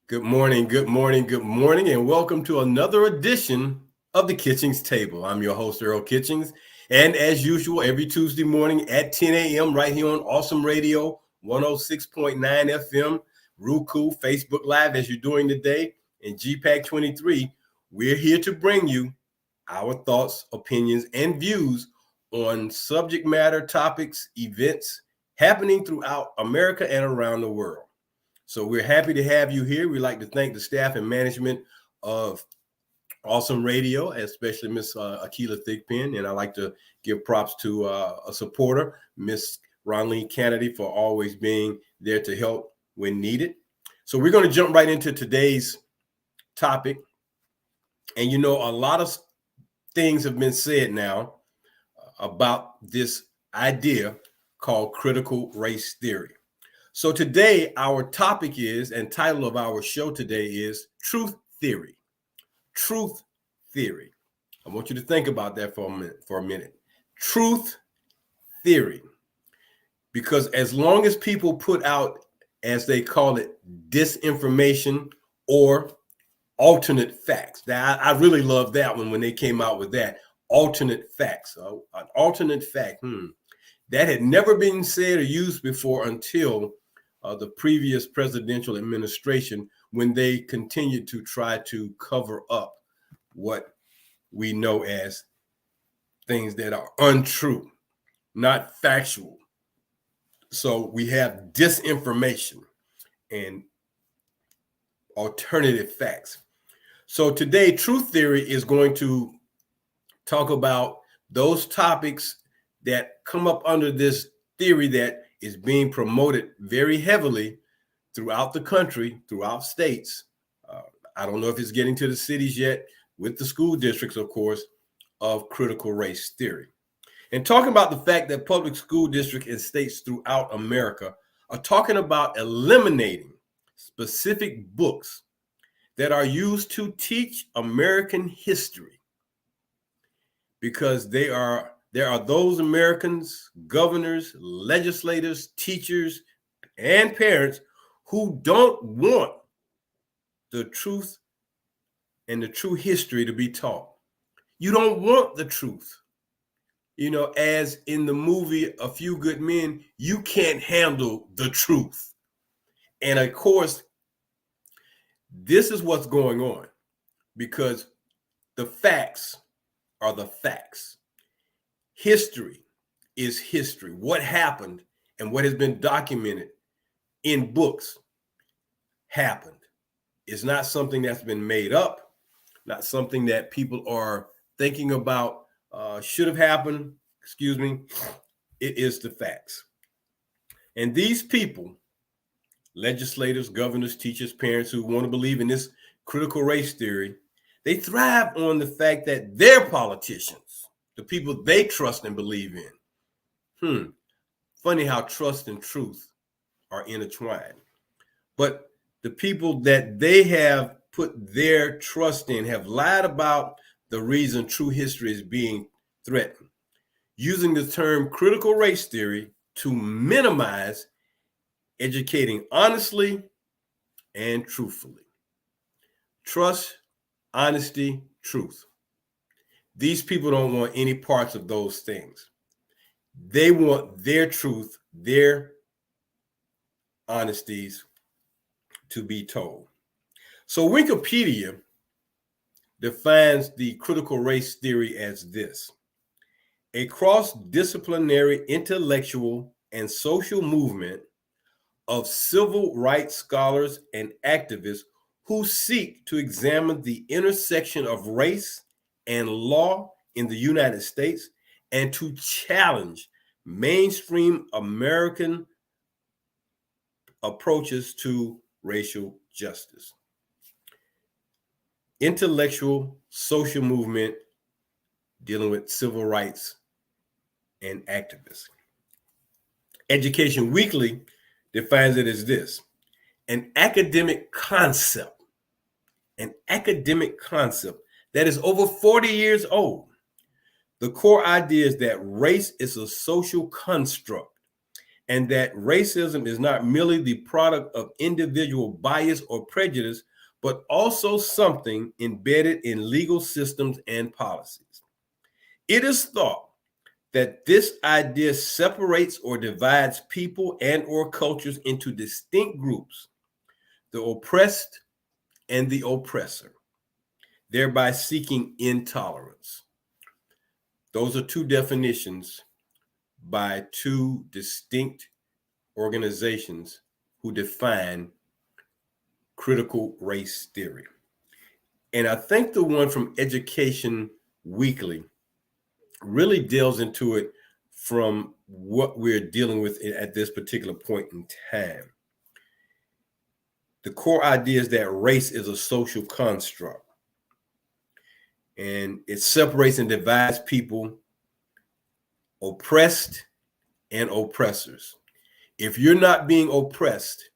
Good morning, good morning, good morning, and welcome to another edition of the Kitchings Table. I'm your host, Earl Kitchings, and as usual, every Tuesday morning at 10 a.m. right here on Awesome Radio, 106.9 FM, Roku, Facebook Live, as you're doing today, and GPAC 23, we're here to bring you our thoughts, opinions, and views on subject matter, topics, events happening throughout America and around the world. So we're happy to have you here. We'd like to thank the staff and management of Awesome Radio, especially Miss Akila Thigpen. And I'd like to give props to a supporter, Miss Ronleen Kennedy, for always being there to help when needed. So we're going to jump right into today's topic. And you know, a lot of things have been said now about this idea called critical race theory. So today, our topic is, and title of our show today is Truth Theory. Truth Theory. I want you to think about that for a minute. Truth Theory. Because as long as people put out, as they call it, disinformation or alternate facts. Now, I really love that one when they came out with that. Alternate facts. An alternate fact. That had never been said or used before until the previous presidential administration, when they continued to try to cover up what we know as things that are untrue, not factual. So we have disinformation and alternative facts. So today, Truth Theory is going to talk about those topics that come up under this theory that is being promoted very heavily throughout the country, throughout states. I don't know if it's getting to the cities yet, with the school districts, of course, of critical race theory. And talking about the fact that public school districts and states throughout America are talking about eliminating specific books that are used to teach American history, because there are those Americans, governors, legislators, teachers, and parents who don't want the truth and the true history to be taught. You don't want the truth. You know, as in the movie A Few Good Men, you can't handle the truth. And of course, this is what's going on, because the facts are the facts. History is history. What happened and what has been documented in books happened. It's not something that's been made up, not something that people are thinking about should have happened. Excuse me. It is the facts. And these people, legislators, governors, teachers, parents who want to believe in this critical race theory, they thrive on the fact that their politicians, the people they trust and believe in. Funny how trust and truth are intertwined. But the people that they have put their trust in have lied about the reason true history is being threatened, using the term critical race theory to minimize educating honestly and truthfully. Trust, honesty, truth. These people don't want any parts of those things. They want their truth, their honesties to be told. So Wikipedia defines the critical race theory as this: a cross-disciplinary intellectual and social movement of civil rights scholars and activists who seek to examine the intersection of race and law in the United States and to challenge mainstream American approaches to racial justice. Intellectual social movement dealing with civil rights and activists. Education Weekly defines it as this: an academic concept that is over 40 years old. The core idea is that race is a social construct and that racism is not merely the product of individual bias or prejudice, but also something embedded in legal systems and policies. It is thought that this idea separates or divides people and or cultures into distinct groups, the oppressed and the oppressor, thereby seeking intolerance. Those are two definitions by two distinct organizations who define critical race theory. And I think the one from Education Weekly really delves into it from what we're dealing with at this particular point in time. The core idea is that race is a social construct, and it separates and divides people, oppressed and oppressors. If you're not being oppressed,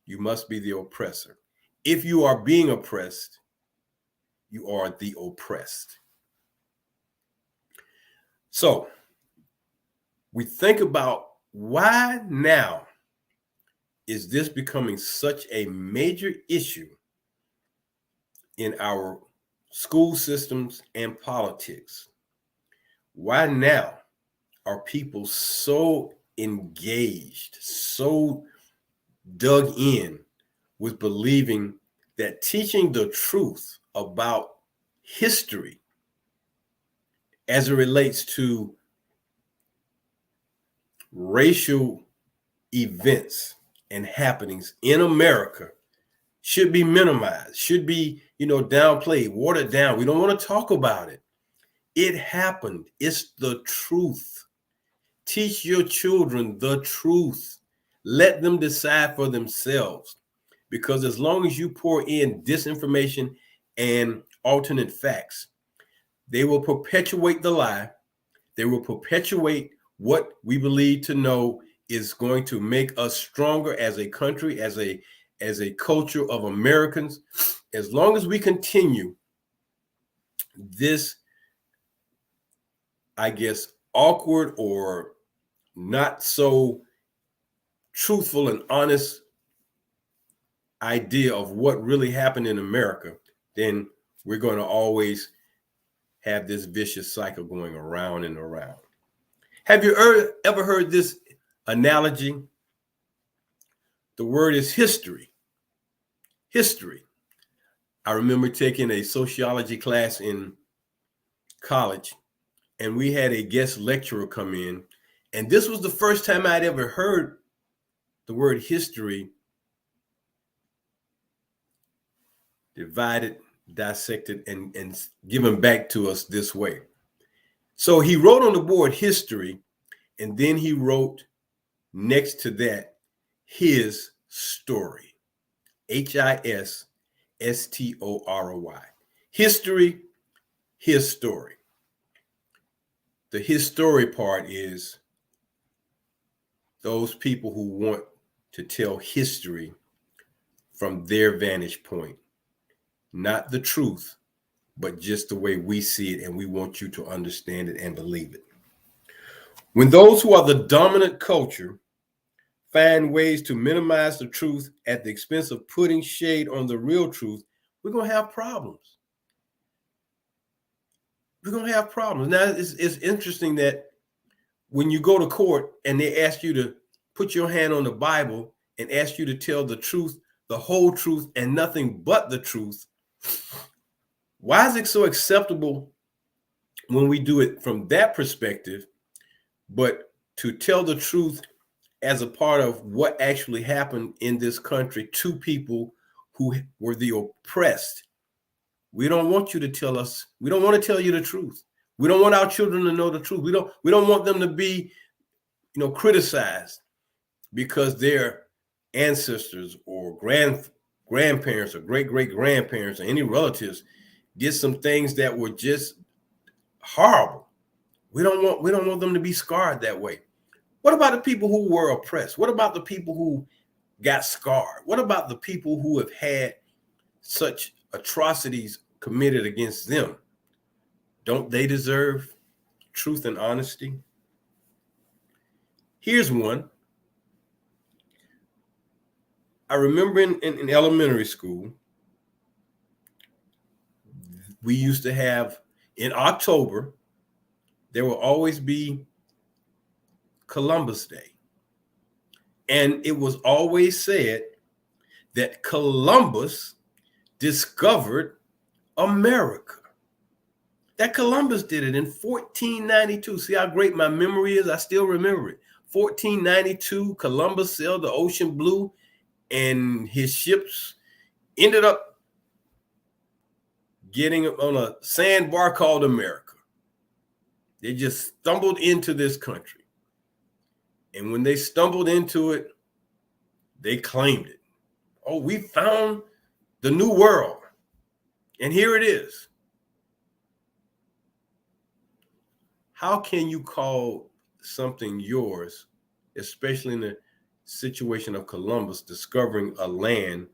you must be the oppressor. If you are being oppressed, you are the oppressed. So we think about why now is this becoming such a major issue in our school systems and politics? Why now are people so engaged, so dug in with believing that teaching the truth about history as it relates to racial events and happenings in America should be minimized, should be, downplayed, watered down? We don't want to talk about it. It happened. It's the truth. Teach your children the truth. Let them decide for themselves. Because as long as you pour in disinformation and alternate facts, they will perpetuate the lie. They will perpetuate what we believe to know is going to make us stronger as a country, as a culture of Americans. As long as we continue this, I guess, awkward or not so truthful and honest idea of what really happened in America, then we're going to always have this vicious cycle going around and around. Have you ever heard this analogy? The word is history. History. I remember taking a sociology class in college, and we had a guest lecturer come in, and this was the first time I'd ever heard the word history divided, dissected, and given back to us this way. So he wrote on the board history, and then he wrote next to that his story. HISSTORY. History, his story. The his story part is those people who want to tell history from their vantage point, not the truth, but just the way we see it, and we want you to understand it and believe it. When those who are the dominant culture find ways to minimize the truth at the expense of putting shade on the real truth, we're going to have problems. We're going to have problems. Now, it's interesting that when you go to court and they ask you to put your hand on the Bible and ask you to tell the truth, the whole truth, and nothing but the truth, why is it so acceptable when we do it from that perspective, but to tell the truth as a part of what actually happened in this country to people who were the oppressed? We don't want you to tell us. We don't want to tell you the truth. We don't want our children to know the truth. We don't want them to be, criticized because their ancestors or grandparents or great-great-grandparents or any relatives did some things that were just horrible. We don't want them to be scarred that way. What about the people who were oppressed? What about the people who got scarred? What about the people who have had such atrocities committed against them? Don't they deserve truth and honesty? Here's one. I remember in elementary school, we used to have in October, there will always be Columbus Day. And it was always said that Columbus discovered America. That Columbus did it in 1492. See how great my memory is? I still remember it. 1492, Columbus sailed the ocean blue, and his ships ended up getting on a sandbar called America. They just stumbled into this country. And when they stumbled into it, they claimed it. Oh, we found the new world. And here it is. How can you call something yours, especially in the situation of Columbus discovering a land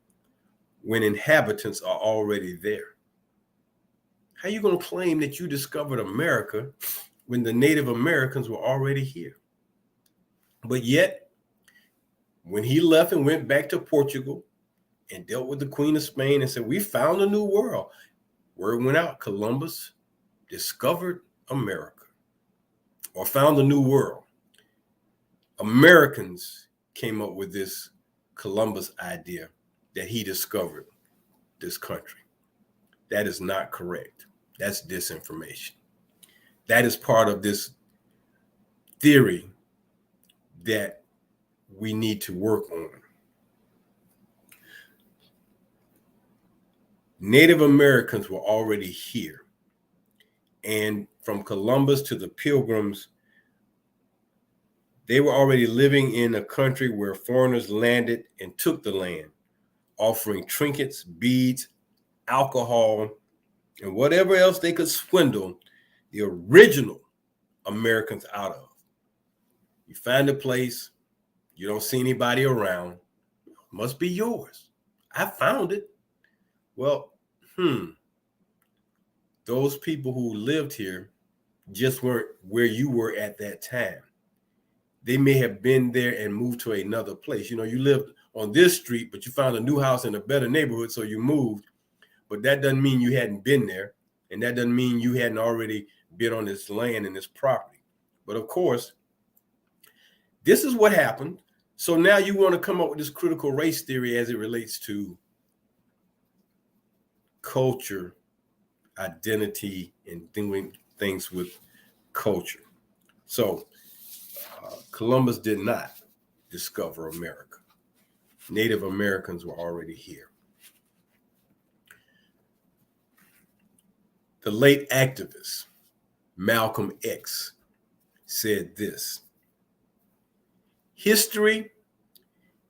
when inhabitants are already there? How are you going to claim that you discovered America when the Native Americans were already here? But yet, when he left and went back to Portugal and dealt with the Queen of Spain and said, we found a new world, word went out, Columbus discovered America or found a new world. Americans came up with this Columbus idea that he discovered this country. That is not correct. That's disinformation. That is part of this theory that we need to work on. Native Americans were already here. And from Columbus to the Pilgrims, they were already living in a country where foreigners landed and took the land, offering trinkets, beads, alcohol, and whatever else they could swindle the original Americans out of. You find a place, you don't see anybody around, must be yours. I found it. Well, those people who lived here just weren't where you were at that time. They may have been there and moved to another place. You know, you lived on this street, but you found a new house in a better neighborhood, so you moved. But that doesn't mean you hadn't been there. And that doesn't mean you hadn't already been on this land and this property. But of course, this is what happened. So now you want to come up with this critical race theory as it relates to culture, identity, and doing things with culture. So Columbus did not discover America. Native Americans were already here. The late activist Malcolm X said this: history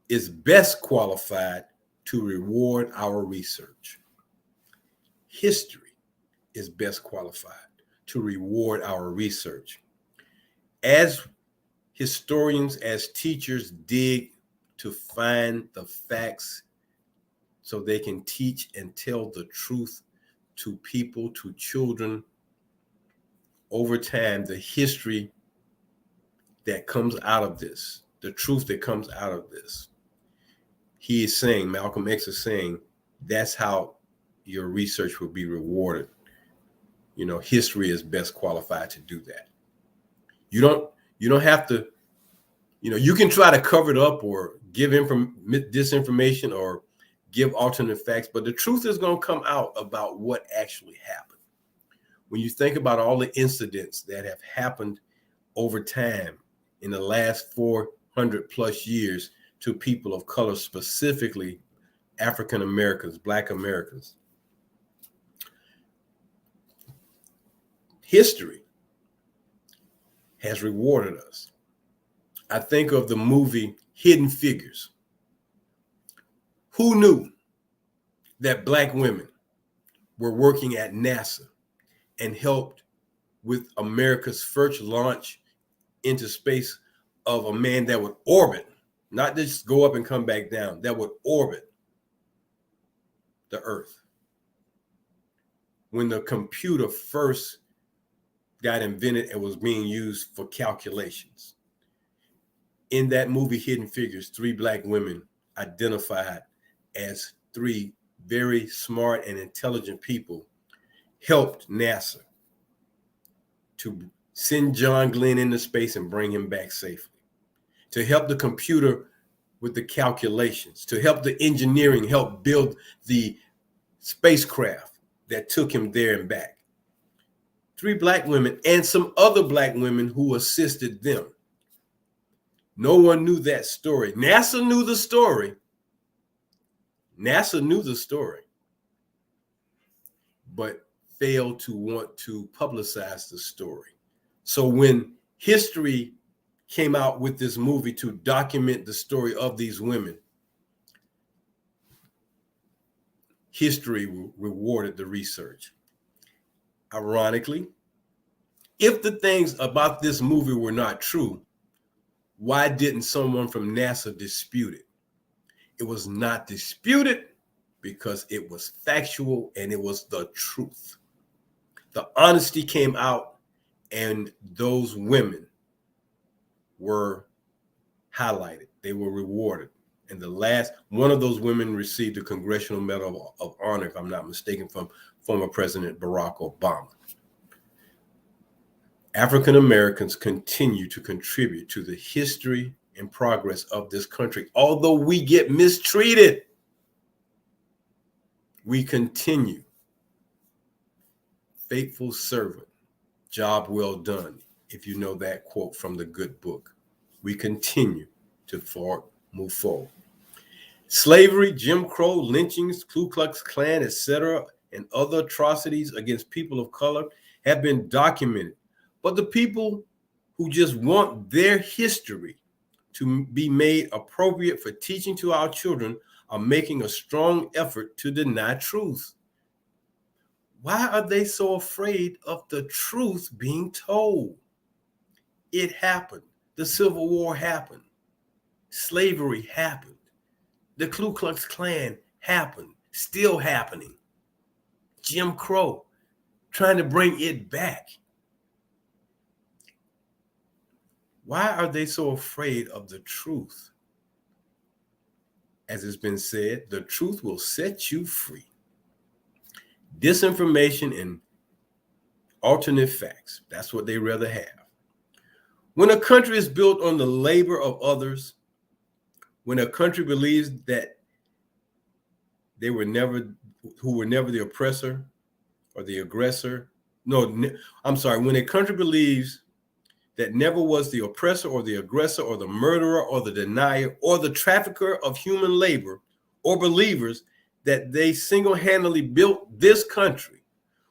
is best qualified to reward our research. History is best qualified to reward our research. As historians, as teachers dig to find the facts so they can teach and tell the truth to people, to children, over time, the history that comes out of this, the truth that comes out of this, he is saying, Malcolm X is saying, that's how your research will be rewarded. You know, history is best qualified to do that. You don't have to, you know, you can try to cover it up or give disinformation or give alternate facts, but the truth is going to come out about what actually happened. When you think about all the incidents that have happened over time in the last 400 plus years to people of color, specifically African Americans, Black Americans, history has rewarded us. I think of the movie Hidden Figures. Who knew that Black women were working at NASA and helped with America's first launch into space of a man that would orbit, not just go up and come back down, that would orbit the Earth? When the computer first got invented and was being used for calculations. In that movie, Hidden Figures, 3 Black women identified as three very smart and intelligent people, helped NASA to send John Glenn into space and bring him back safely, to help the computer with the calculations, to help the engineering help build the spacecraft that took him there and back. 3 Black women and some other Black women who assisted them. No one knew that story. NASA knew the story. NASA knew the story, but failed to want to publicize the story. So when history came out with this movie to document the story of these women, history rewarded the research. Ironically, if the things about this movie were not true, why didn't someone from NASA dispute it? It was not disputed because it was factual and it was the truth. The honesty came out, and those women were highlighted. They were rewarded. And the last one of those women received a Congressional Medal of Honor, if I'm not mistaken, from former President Barack Obama. African Americans continue to contribute to the history and progress of this country. Although we get mistreated, we continue. Faithful servant, job well done, if you know that quote from the good book. We continue to move forward. Slavery, Jim Crow, lynchings, Ku Klux Klan, etc., and other atrocities against people of color have been documented. But the people who just want their history to be made appropriate for teaching to our children are making a strong effort to deny truth. Why are they so afraid of the truth being told? It happened. The Civil War happened. Slavery happened. The Ku Klux Klan happened, still happening. Jim Crow, trying to bring it back. Why are they so afraid of the truth? As it's been said, the truth will set you free. Disinformation and alternate facts, that's what they rather have. When a country is built on the labor of others, when a country believes that who were never the oppressor or the aggressor, when a country believes that never was the oppressor or the aggressor or the murderer or the denier or the trafficker of human labor, or believers that they single-handedly built this country,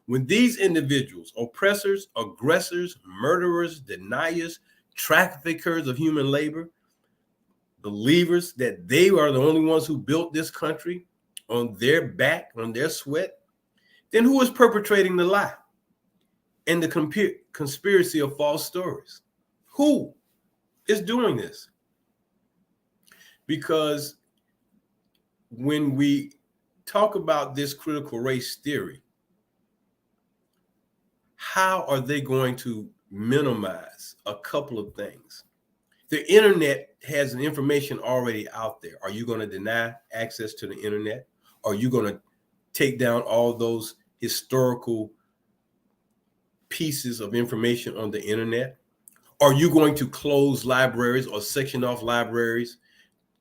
when these individuals, oppressors, aggressors, murderers, deniers, traffickers of human labor, believers that they are the only ones who built this country on their back, on their sweat, then who is perpetrating the lie and the conspiracy of false stories? Who is doing this? Because when we talk about this critical race theory, how are they going to minimize a couple of things? The internet has an information already out there. Are you going to deny access to the internet? Are you going to take down all those historical pieces of information on the internet? Are you going to close libraries or section off libraries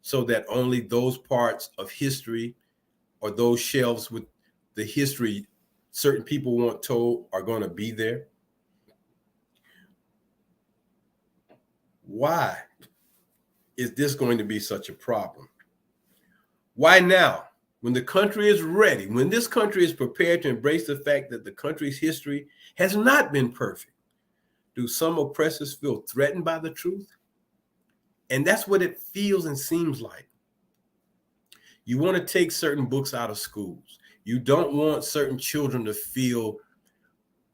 so that only those parts of history or those shelves with the history certain people want told are going to be there? Why is this going to be such a problem? Why now, when the country is ready, when this country is prepared to embrace the fact that the country's history has not been perfect, do some oppressors feel threatened by the truth? And that's what it feels and seems like. You want to take certain books out of schools. You don't want certain children to feel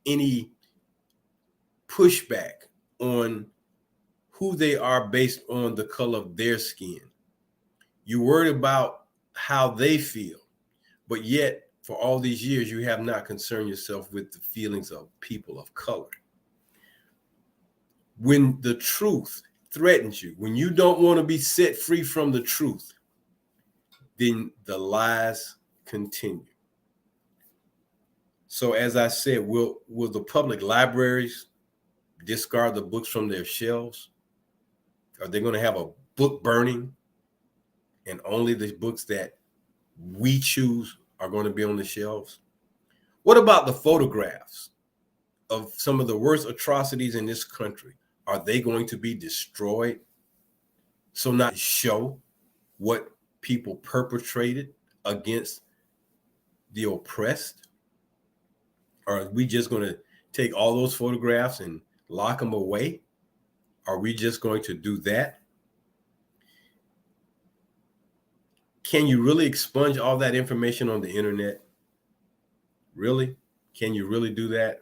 any pushback on who they are based on the color of their skin. You're worried about how they feel, but yet for all these years, you have not concerned yourself with the feelings of people of color. When the truth threatens you, when you don't want to be set free from the truth, then the lies continue. So as I said, will the public libraries discard the books from their shelves? Are they going to have a book burning and only the books that we choose are going to be on the shelves? What about the photographs of some of the worst atrocities in this country? Are they going to be destroyed? So not show what people perpetrated against the oppressed? Or are we just going to take all those photographs and lock them away? Are we just going to do that? Can you really expunge all that information on the internet? Really? Can you really do that?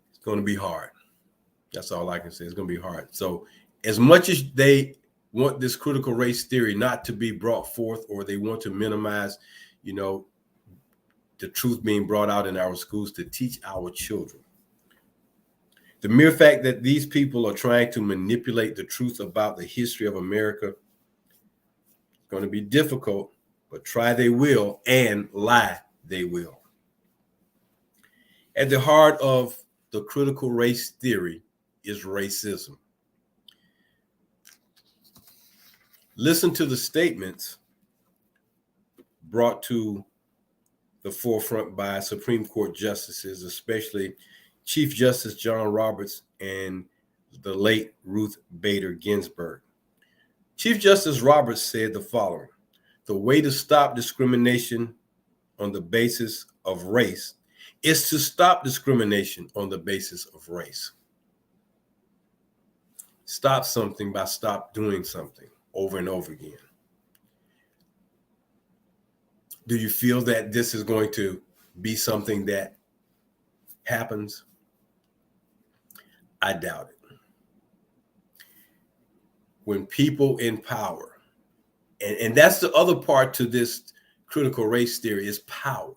It's going to be hard. That's all I can say. It's going to be hard. So as much as they want this critical race theory not to be brought forth, or they want to minimize, the truth being brought out in our schools to teach our children, the mere fact that these people are trying to manipulate the truth about the history of America is going to be difficult, but try they will, and lie they will. At the heart of the critical race theory is racism. Listen to the statements brought to the forefront by Supreme Court justices, especially Chief Justice John Roberts and the late Ruth Bader Ginsburg. Chief Justice Roberts said the following: "The way to stop discrimination on the basis of race is to stop discrimination on the basis of race." Stop something by stop doing something over and over again. Do you feel that this is going to be something that happens? I doubt it. When people in power, and that's the other part to this critical race theory, is power.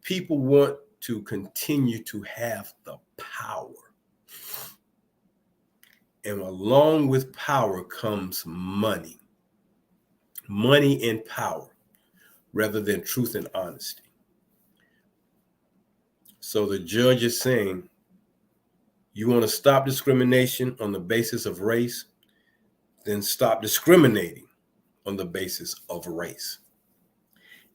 People want to continue to have the power. And along with power comes money. Money and power, rather than truth and honesty. So the judge is saying, you want to stop discrimination on the basis of race, then stop discriminating on the basis of race.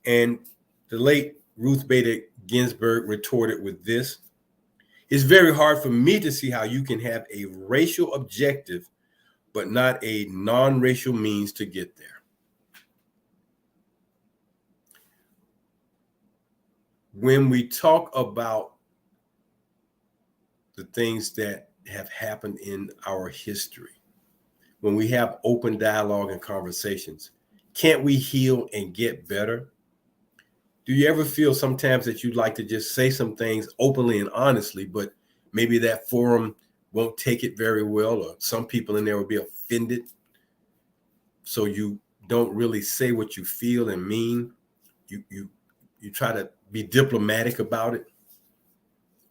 And the late Ruth Bader Ginsburg retorted with this: "It's very hard for me to see how you can have a racial objective, but not a non-racial means to get there." When we talk about the things that have happened in our history, when we have open dialogue and conversations, can't we heal and get better? Do you ever feel sometimes that you'd like to just say some things openly and honestly, but maybe that forum won't take it very well, or some people in there will be offended, so you don't really say what you feel and mean? You try to be diplomatic about it,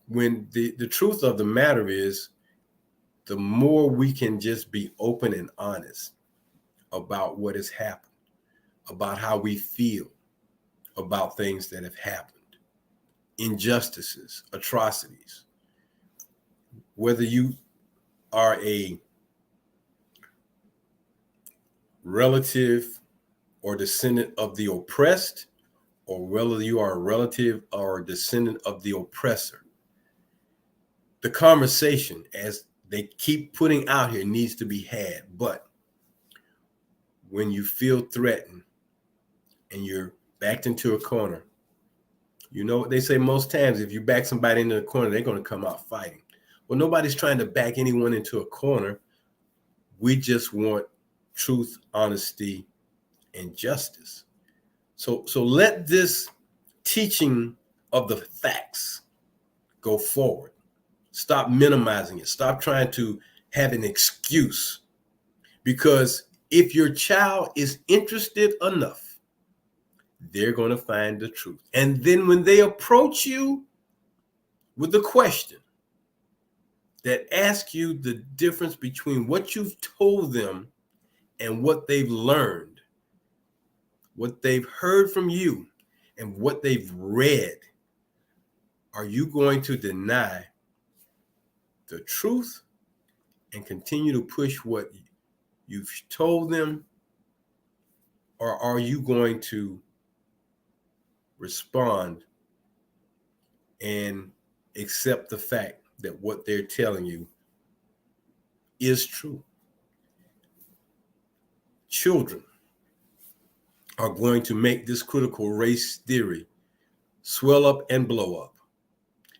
when the truth of the matter is, the more we can just be open and honest about what has happened, about how we feel about things that have happened, injustices, atrocities, whether you are a relative or descendant of the oppressed, or whether you are a relative or a descendant of the oppressor, the conversation, as they keep putting out here, needs to be had. But when you feel threatened and you're backed into a corner, you know what they say most times: if you back somebody into a corner, they're going to come out fighting. Well, nobody's trying to back anyone into a corner. We just want truth, honesty, and justice. So let this teaching of the facts go forward. Stop minimizing it. Stop trying to have an excuse. Because if your child is interested enough, they're going to find the truth. And then when they approach you with a question that asks you the difference between what you've told them and what they've learned, what they've heard from you, and what they've read, are you going to deny the truth and continue to push what you've told them? Or are you going to respond and accept the fact that what they're telling you is true? Children are going to make this critical race theory swell up and blow up,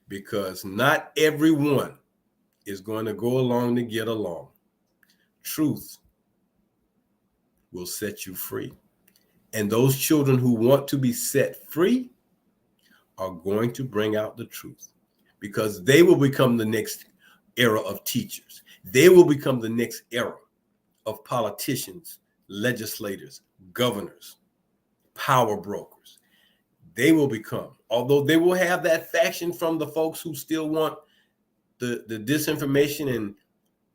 because not everyone is going to go along to get along. Truth will set you free. And those children who want to be set free are going to bring out the truth, because they will become the next era of teachers. They will become the next era of politicians, legislators, governors, power brokers. They will become, although they will have that faction from the folks who still want the disinformation and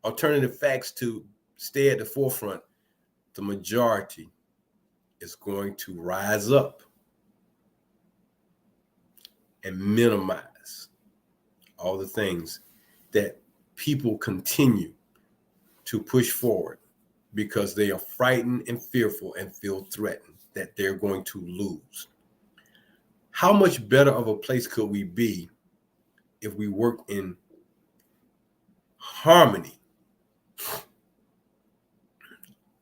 alternative facts to stay at the forefront, the majority is going to rise up and minimize all the things that people continue to push forward, because they are frightened and fearful and feel threatened that they're going to lose. How much better of a place could we be if we work in harmony?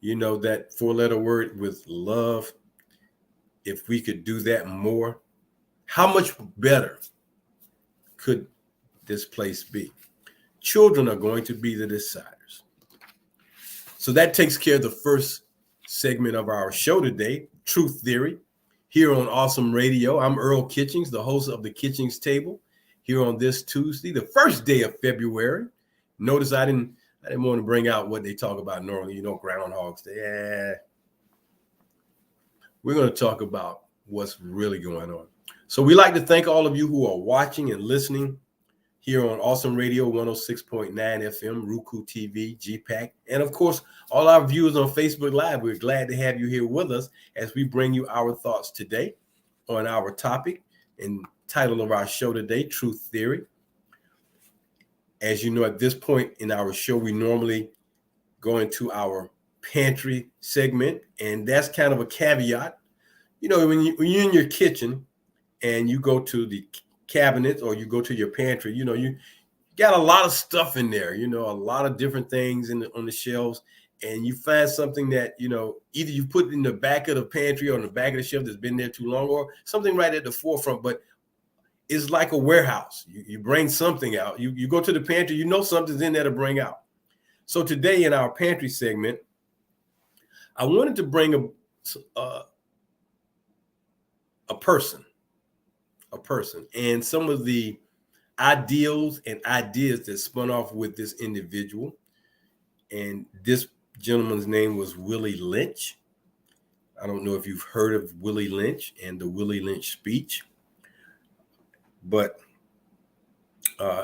You know, that four-letter word with love, if we could do that more, how much better could this place be? Children are going to be the deciders. So that takes care of the first segment of our show today, Truth Theory, here on Awesome Radio. I'm Earl Kitchings, the host of the Kitchings Table, here on this Tuesday, the first day of February. Notice I didn't want to bring out what they talk about normally, Groundhog's Day. Yeah. We're going to talk about what's really going on. So we like to thank all of you who are watching and listening here on Awesome Radio 106.9 FM, Roku TV, GPAC, and of course, all our viewers on Facebook Live. We're glad to have you here with us as we bring you our thoughts today on our topic and title of our show today, Truth Theory. As you know, at this point in our show, we normally go into our pantry segment, and that's kind of a caveat. When you're in your kitchen and you go to the cabinets or you go to your pantry, you got a lot of stuff in there, a lot of different things on the shelves, and you find something that, either you put in the back of the pantry or in the back of the shelf that's been there too long, or something right at the forefront, but it's like a warehouse. You bring something out, you go to the pantry, something's in there to bring out. So today in our pantry segment, I wanted to bring a person and some of the ideals and ideas that spun off with this individual. And this gentleman's name was Willie Lynch. I don't know if you've heard of Willie Lynch and the Willie Lynch speech, but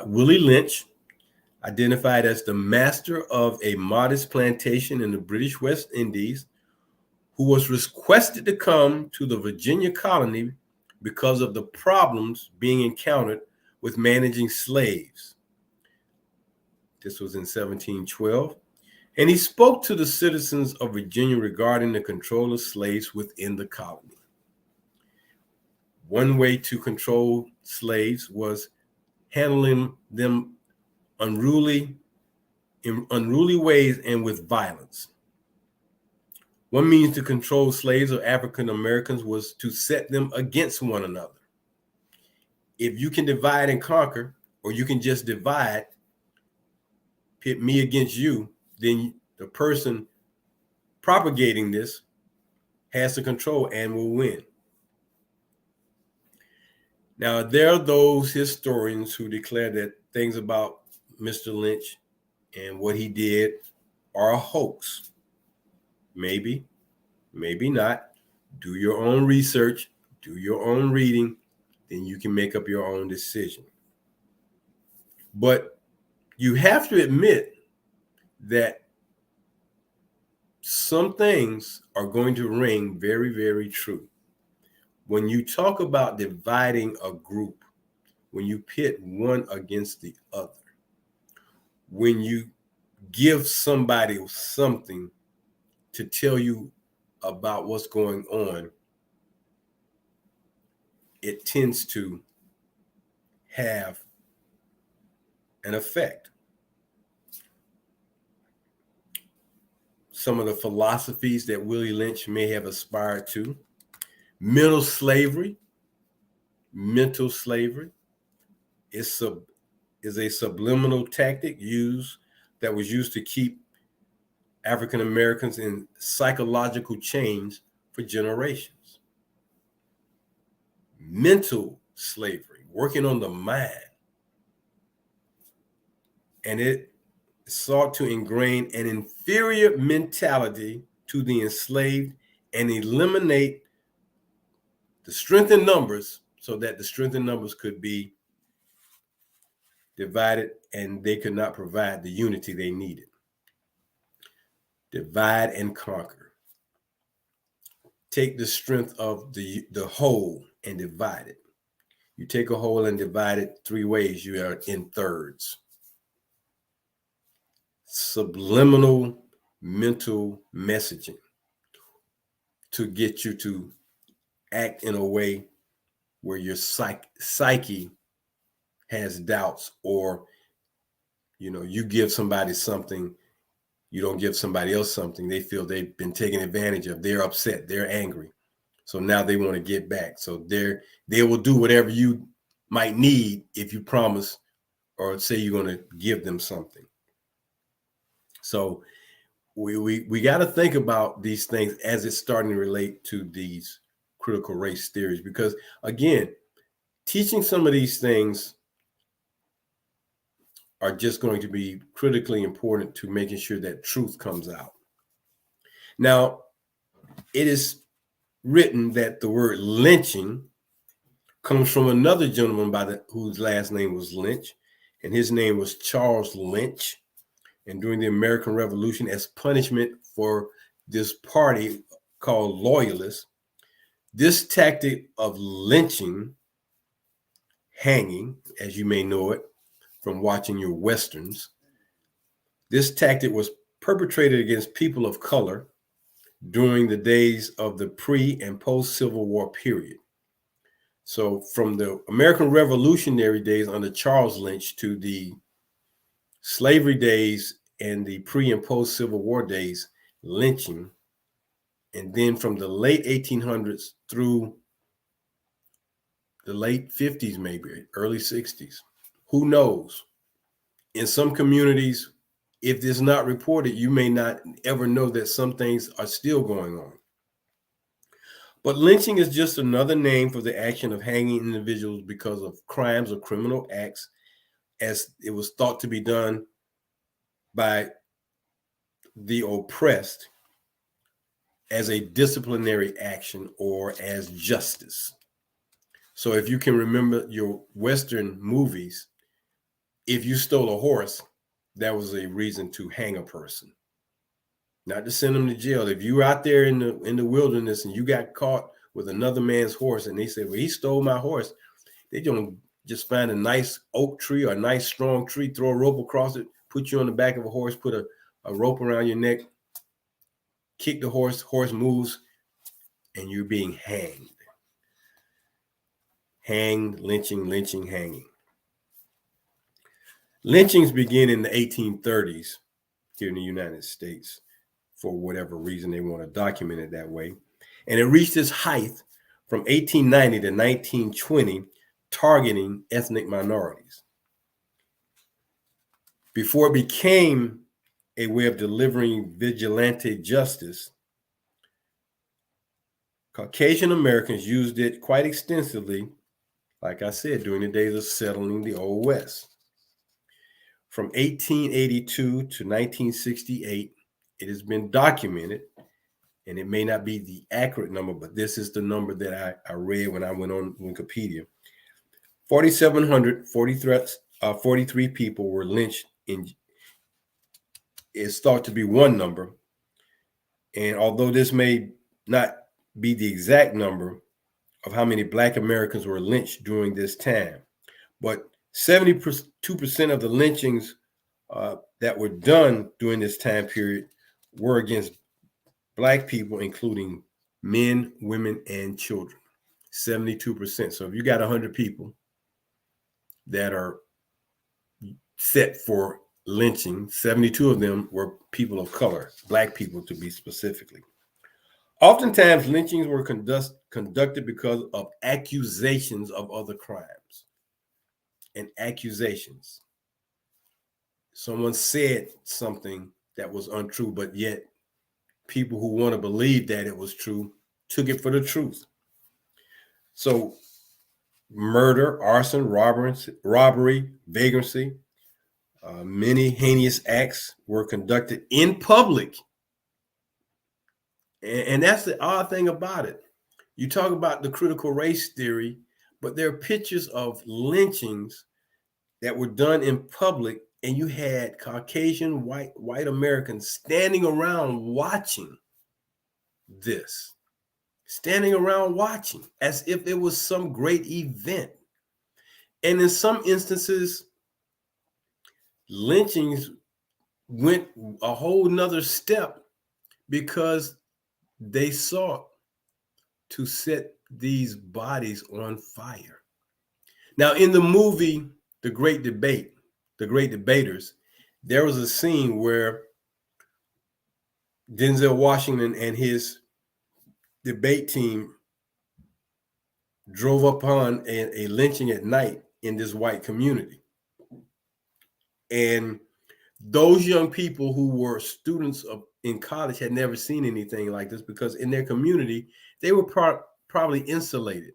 Willie Lynch, identified as the master of a modest plantation in the British West Indies, who was requested to come to the Virginia colony because of the problems being encountered with managing slaves. This was in 1712. And he spoke to the citizens of Virginia regarding the control of slaves within the colony. One way to control slaves was handling them in unruly ways and with violence. One means to control slaves or African Americans was to set them against one another. If you can divide and conquer, or you can just divide, pit me against you, then the person propagating this has the control and will win. Now, there are those historians who declare that things about Mr. Lynch and what he did are a hoax. Maybe, maybe not. Do your own research, do your own reading, then you can make up your own decision. But you have to admit that some things are going to ring very, very true. When you talk about dividing a group, when you pit one against the other, when you give somebody something to tell you about what's going on, it tends to have an effect. Some of the philosophies that Willie Lynch may have aspired to: mental slavery. Mental slavery is a subliminal tactic that was used to keep African Americans in psychological chains for generations. Mental slavery, working on the mind, and it sought to ingrain an inferior mentality to the enslaved and eliminate the strength in numbers so that the strength in numbers could be divided and they could not provide the unity they needed. Divide and conquer. Take the strength of the whole and divide it. You take a whole and divide it 3 ways, you are in thirds. Subliminal mental messaging to get you to act in a way where your psyche has doubts, or you give somebody something, you don't give somebody else something, they feel they've been taken advantage of, they're upset, they're angry, so now they want to get back. So they will do whatever you might need if you promise or say you're going to give them something. So we got to think about these things as it's starting to relate to these critical race theories, because again, teaching some of these things are just going to be critically important to making sure that truth comes out. Now, it is written that the word lynching comes from another gentleman whose last name was Lynch, and his name was Charles Lynch. And during the American Revolution, as punishment for this party called Loyalists, this tactic of lynching, hanging, as you may know it from watching your Westerns, this tactic was perpetrated against people of color during the days of the pre- and post-Civil War period. So from the American Revolutionary days under Charles Lynch to the slavery days and the pre- and post-Civil War days, lynching, and then from the late 1800s through the late 50s, maybe early 60s. Who knows? In some communities, if it's not reported, you may not ever know that some things are still going on. But lynching is just another name for the action of hanging individuals because of crimes or criminal acts, as it was thought to be done by the oppressed as a disciplinary action or as justice. So if you can remember your Western movies, if you stole a horse, that was a reason to hang a person, not to send them to jail. If you were out there in the wilderness and you got caught with another man's horse and they said, well, he stole my horse, they don't just find a nice oak tree or a nice strong tree, throw a rope across it, put you on the back of a horse, put a rope around your neck, kick the horse moves, and you're being hanged. Hanged, lynching, hanging. Lynchings begin in the 1830s here in the United States, for whatever reason they want to document it that way. And it reached its height from 1890 to 1920, targeting ethnic minorities. Before it became a way of delivering vigilante justice, Caucasian Americans used it quite extensively, like I said, during the days of settling the Old West. From 1882 to 1968, it has been documented, and it may not be the accurate number, but this is the number that I read when I went on Wikipedia. 4,743 people were lynched. It's thought to be one number, And although this may not be the exact number of how many Black Americans were lynched during this time, but 72% of the lynchings that were done during this time period were against Black people, including men, women, and children. 72%. So if you got 100 people that are set for lynching, 72 of them were people of color, Black people to be specifically. Oftentimes, lynchings were conducted because of accusations of other crimes. And accusations. Someone said something that was untrue, but yet people who want to believe that it was true took it for the truth. So murder, arson, robbery, vagrancy, many heinous acts were conducted in public. And that's the odd thing about it. You talk about the critical race theory, but there are pictures of lynchings that were done in public, and you had Caucasian white Americans standing around watching this, standing around watching as if it was some great event. And in some instances, lynchings went a whole nother step because they sought to set these bodies on fire. Now, in the movie, The Great Debaters, there was a scene where Denzel Washington and his debate team drove upon a lynching at night in this white community. And those young people who were students in college had never seen anything like this because in their community, they were probably insulated.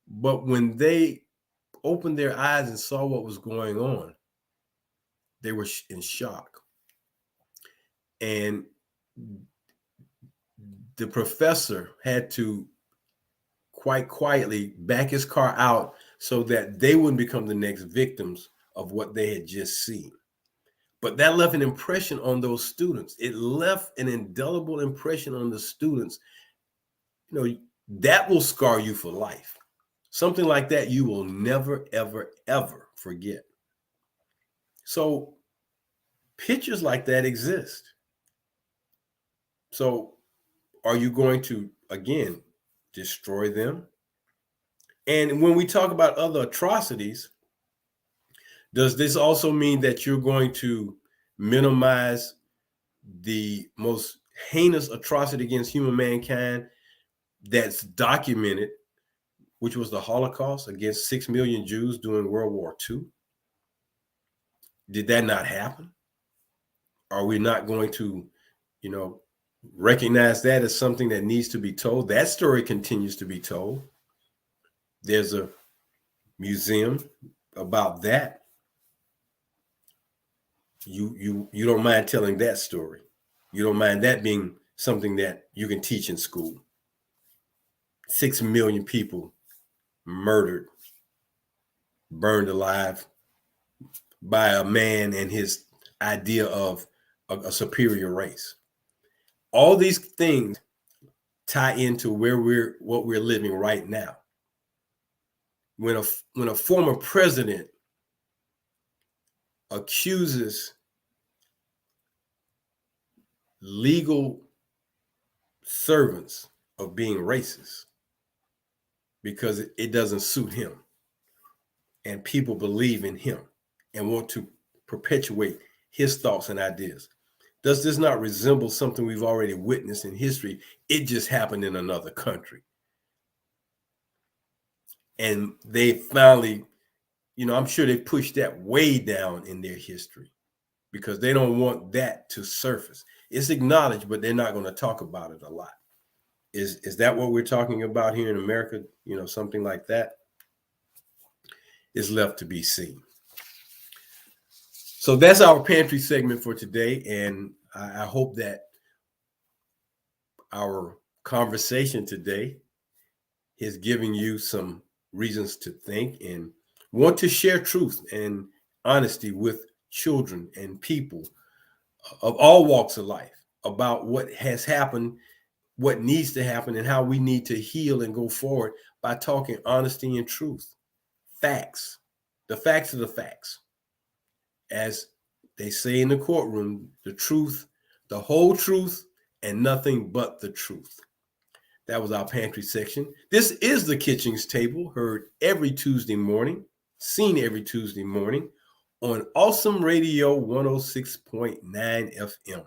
But when they opened their eyes and saw what was going on, they were in shock. And the professor had to quite quietly back his car out so that they wouldn't become the next victims of what they had just seen. But that left an impression on those students. It left an indelible impression on the students. You know, that will scar you for life. Something like that you will never, ever, ever forget. So pictures like that exist. So are you going to, again, destroy them? And when we talk about other atrocities, does this also mean that you're going to minimize the most heinous atrocity against human mankind that's documented, which was the Holocaust against 6 million Jews during World War II? Did that not happen? Are we not going to, recognize that as something that needs to be told? That story continues to be told. There's a museum about that. You don't mind telling that story. You don't mind that being something that you can teach in school. 6 million people murdered, burned alive by a man and his idea of a superior race. All these things tie into what we're living right now. When a former president accuses legal servants of being racist because it doesn't suit him, and people believe in him and want to perpetuate his thoughts and ideas, does this not resemble something we've already witnessed in history? It just happened in another country. And they finally, I'm sure they pushed that way down in their history because they don't want that to surface. It's acknowledged, but they're not going to talk about it a lot. Is that what we're talking about here in America? Something like that is left to be seen. So that's our pantry segment for today. And I hope that our conversation today is giving you some reasons to think and want to share truth and honesty with children and people of all walks of life. about what has happened, what needs to happen, and how we need to heal and go forward by talking honesty and truth. Facts. The facts are the facts. As they say in the courtroom, the truth, the whole truth, and nothing but the truth. That was our pantry section. This is the Kitchings Table, heard every Tuesday morning, seen every Tuesday morning on Awesome Radio 106.9 FM.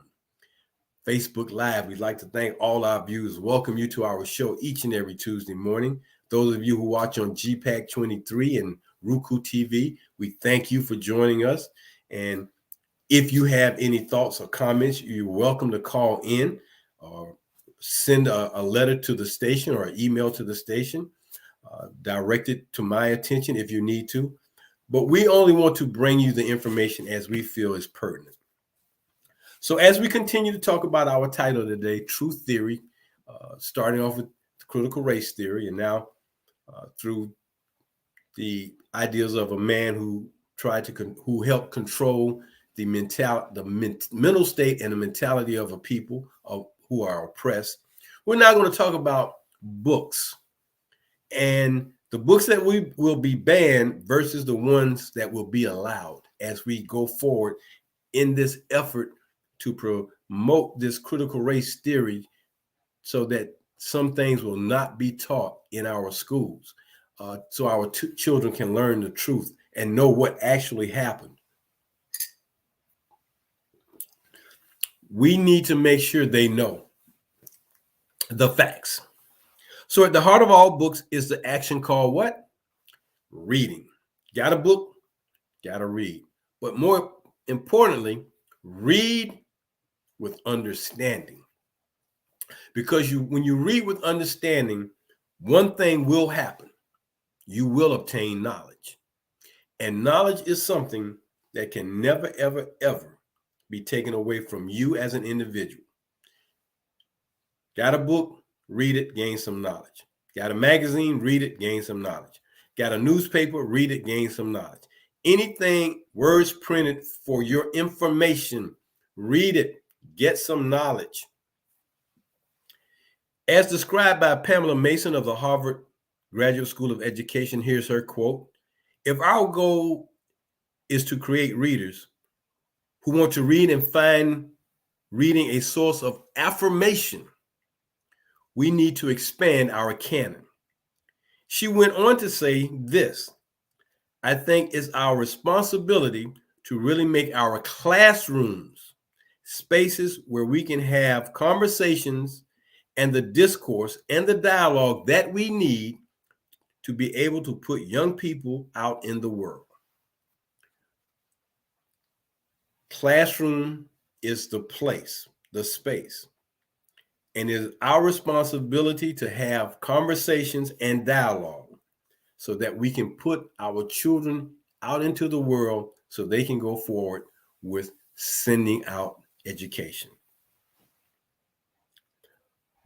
Facebook Live, we'd like to thank all our viewers. Welcome you to our show each and every Tuesday morning. Those of you who watch on GPAC 23 and Roku TV, we thank you for joining us. And if you have any thoughts or comments, you're welcome to call in or send a letter to the station or email to the station, direct it to my attention if you need to. But we only want to bring you the information as we feel is pertinent. So as we continue to talk about our title today, Truth Theory, starting off with critical race theory, and now through the ideas of a man who who helped control the mental state and the mentality of a people who are oppressed. We're now going to talk about books and the books that we will be banned versus the ones that will be allowed as we go forward in this effort to promote this critical race theory so that some things will not be taught in our schools, so our children can learn the truth and know what actually happened. We need to make sure they know the facts. So at the heart of all books is the action called what? Reading. Got a book? Got to read. But more importantly, read with understanding. Because when you read with understanding, one thing will happen. You will obtain knowledge. And knowledge is something that can never, ever, ever be taken away from you as an individual. Got a book? Read it, gain some knowledge. Got a magazine? Read it, gain some knowledge. Got a newspaper? Read it, gain some knowledge. Anything, words printed for your information, read it, get some knowledge. As described by Pamela Mason of the Harvard Graduate School of Education, here's her quote: "If our goal is to create readers who want to read and find reading a source of affirmation, we need to expand our canon." She went on to say this: "I think it's our responsibility to really make our classrooms spaces where we can have conversations and the discourse and the dialogue that we need to be able to put young people out in the world." Classroom is the place, the space. And it is our responsibility to have conversations and dialogue so that we can put our children out into the world so they can go forward with sending out education.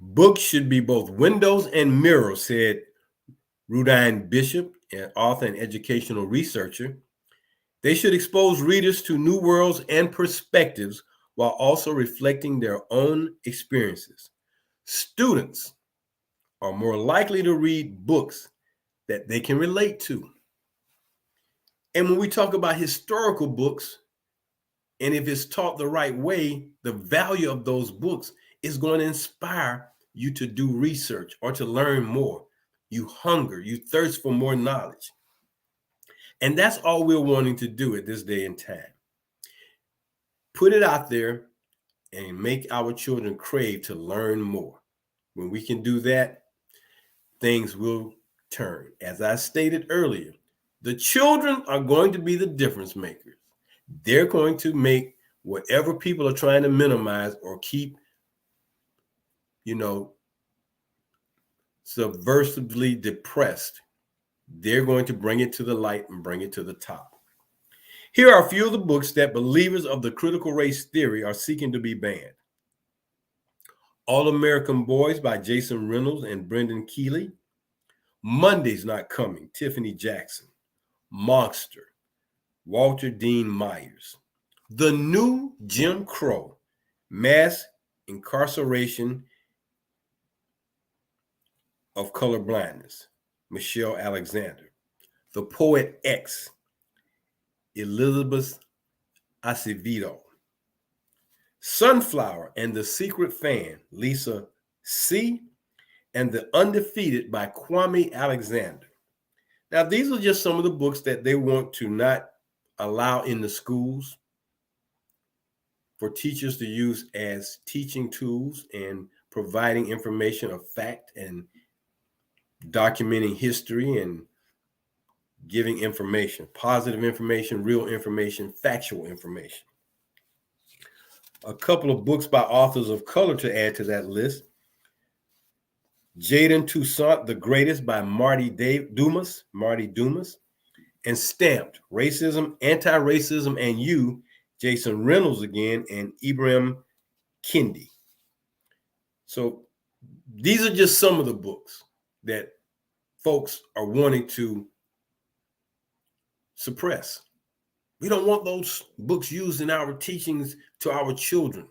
Books should be both windows and mirrors, said Rudine Bishop, an author and educational researcher. They should expose readers to new worlds and perspectives while also reflecting their own experiences. Students are more likely to read books that they can relate to. And when we talk about historical books, and if it's taught the right way, the value of those books is going to inspire you to do research or to learn more. You hunger, you thirst for more knowledge. And that's all we're wanting to do at this day and time. Put it out there and make our children crave to learn more. When we can do that, things will turn. As I stated earlier, the children are going to be the difference makers. They're going to make whatever people are trying to minimize or keep, subversively depressed. They're going to bring it to the light and bring it to the top. Here are a few of the books that believers of the critical race theory are seeking to be banned. All American Boys by Jason Reynolds and Brendan Keeley. Monday's Not Coming, Tiffany Jackson. Monster, Walter Dean Myers. The New Jim Crow, Mass Incarceration of Colorblindness, Michelle Alexander. The Poet X, Elizabeth Acevedo. Sunflower and the Secret Fan, Lisa C. And The Undefeated by Kwame Alexander. Now, these are just some of the books that they want to not allow in the schools for teachers to use as teaching tools and providing information of fact and documenting history and giving information, positive information, real information, factual information. A couple of books by authors of color to add to that list. Jaden Toussaint, The Greatest by Marty Dumas, and Stamped, Racism, Anti-Racism, and You, Jason Reynolds again, and Ibrahim Kendi. So these are just some of the books that folks are wanting to suppress. We don't want those books used in our teachings to our children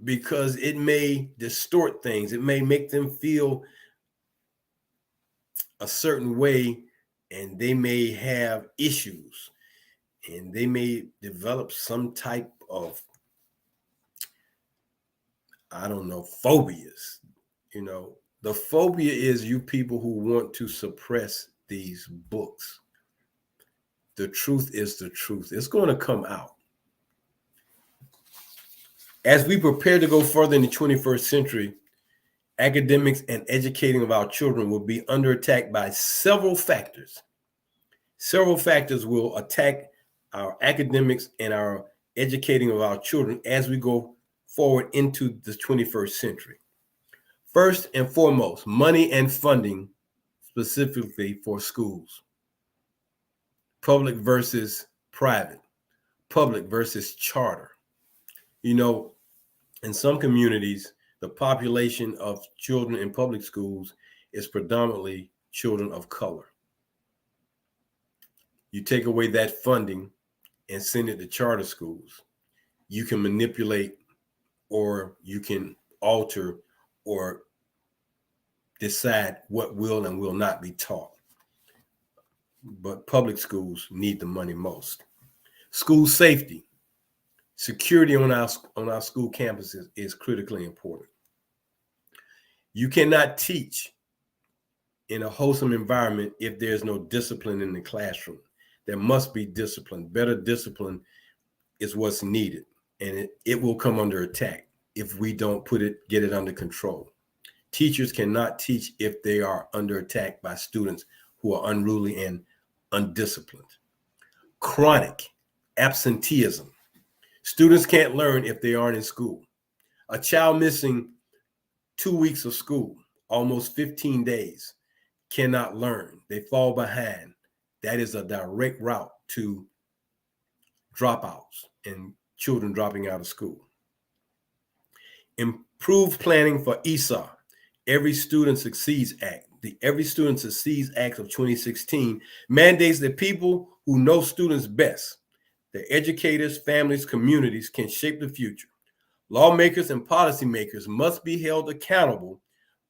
because it may distort things. It may make them feel a certain way, and they may have issues, and they may develop some type of, phobias. The phobia is you people who want to suppress these books. The truth is the truth. It's going to come out. As we prepare to go further in the 21st century, academics and educating of our children will be under attack by several factors. Several factors will attack our academics and our educating of our children as we go forward into the 21st century. First and foremost, money and funding specifically for schools. Public versus private. Public versus charter. In some communities, the population of children in public schools is predominantly children of color. You take away that funding and send it to charter schools, you can manipulate or you can alter or decide what will and will not be taught. But public schools need the money most. School safety. Security on our school campuses is critically important. You cannot teach in a wholesome environment if there's no discipline in the classroom. There must be discipline. Better discipline is what's needed, and it will come under attack if we don't get it under control. Teachers cannot teach if they are under attack by students who are unruly and undisciplined. Chronic absenteeism. Students can't learn if they aren't in school. A child missing 2 weeks of school, almost 15 days, cannot learn. They fall behind. That is a direct route to dropouts and children dropping out of school. Improved planning for ESA, Every Student Succeeds Act. The Every Student Succeeds Act of 2016 mandates that people who know students best, the educators, families, communities, can shape the future. Lawmakers and policymakers must be held accountable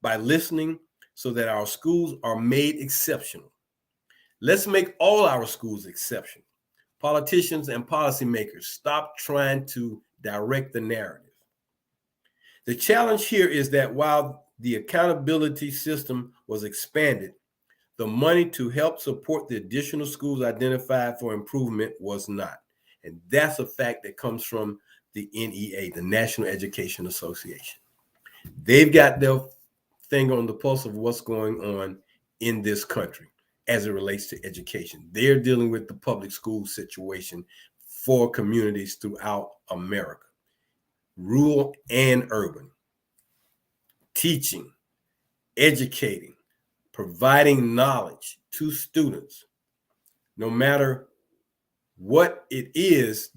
by listening so that our schools are made exceptional. Let's make all our schools exceptional. Politicians and policymakers, stop trying to direct the narrative. The challenge here is that while the accountability system was expanded, the money to help support the additional schools identified for improvement was not. And that's a fact that comes from the NEA, the National Education Association. They've got their finger on the pulse of what's going on in this country as it relates to education. They're dealing with the public school situation for communities throughout America, rural and urban. Teaching, educating, providing knowledge to students, no matter what it is,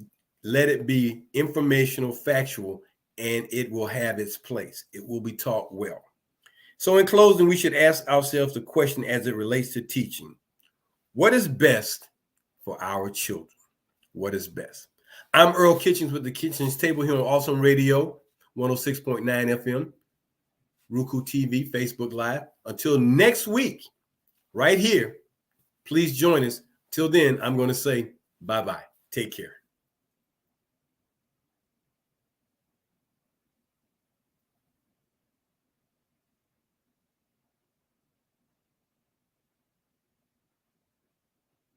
let it be informational, factual, and it will have its place. It will be taught well. So in closing, we should ask ourselves the question as it relates to teaching. What is best for our children? What is best? I'm Earl Kitchings with the Kitchings Table here on Awesome Radio 106.9 FM, Roku TV, Facebook Live. Until next week, right here, please join us. Till then, I'm going to say bye-bye. Take care.